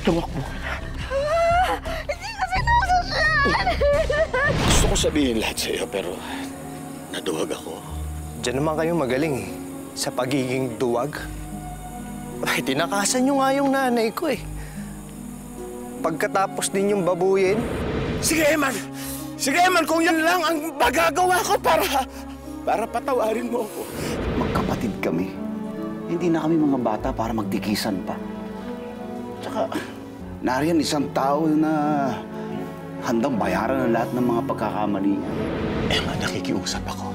Tumakbo ka na. Hindi kasi nakusasyan! Gusto ko sabihin lahat sa'yo, pero naduwag ako. Diyan naman kayo magaling eh, sa pagiging duwag. Ay, tinakasan nyo nga yung nanay ko eh. Pagkatapos din yung babuyin. Sige, Eman! Sige, Eman, kung yan lang ang magagawa ko para patawarin mo ako. Magkapatid kami. Hindi na kami mga bata para magtikisan pa. Tsaka, nariyan isang tao na handang bayaran ang lahat ng mga pagkakamali niya. Emma, nakikiusap ako.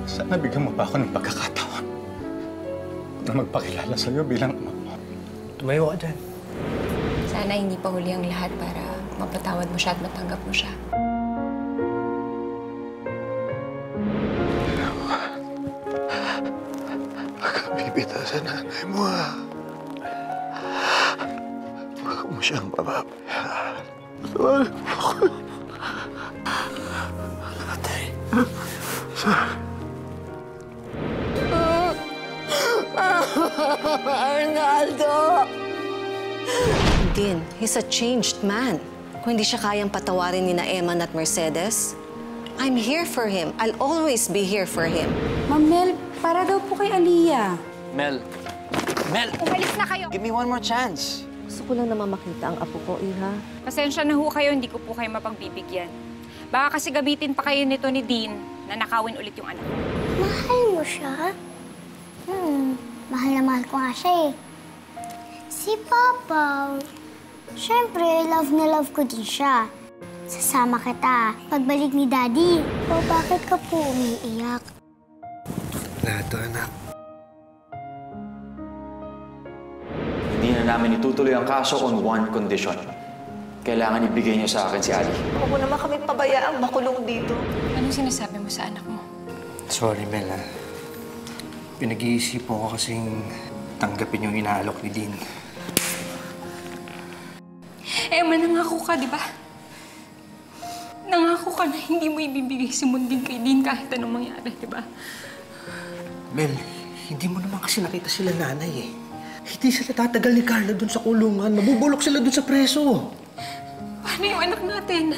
Sana bigyan mo pa ako ng pagkakataon na magpakilala sa'yo bilang ama mo. Tumayo ka dyan. Sana hindi pa huli ang lahat para mapatawad mo siya at matanggap mo siya. Pagkabibita sa nanay mo, ha? Huwag mo siyang mababayaan. Patawarin mo ako. Tatay. Arnaldo! Din, he's a changed man. Kung hindi siya kayang patawarin ni na Eman at Mercedes, I'm here for him. I'll always be here for him. Ma'am Mel, para daw po kay Aliyah. Mel! Mel! Umalis na kayo! Give me one more chance. Gusto ko lang naman makita ang apo ko, Iha. Pasensya na ho kayo, hindi ko po kayo mapagbibigyan. Baka kasi gamitin pa kayo nito ni Dean na nakawin ulit yung anak ko. Mahal mo siya? Mahal na mahal ko nga siya eh. Si Papa, syempre, love na love ko din siya. Sasama kita pagbalik ni Daddy. O bakit ka po umiiyak? Nato, anak. Hindi na namin itutuloy ang kaso on one condition. Kailangan ibigay niyo sa akin si Ali. Huwag mo naman kami pabayaang makulong dito. Anong sinasabi mo sa anak mo? Sorry, Mel, ha? Pinag-iisipan ko kasing tanggapin yung inaalok ni Dean. Emma, nangako ka, di ba? Nangako ka na hindi mo ibibigay si Mundin kay Dean kahit anong mangyari, di ba? Mel, hindi mo naman kasi nakita sila nanay eh. Hindi sila tatagal ni Carla dun sa kulungan. Mabubulok sila dun sa preso. Paano yung anak natin?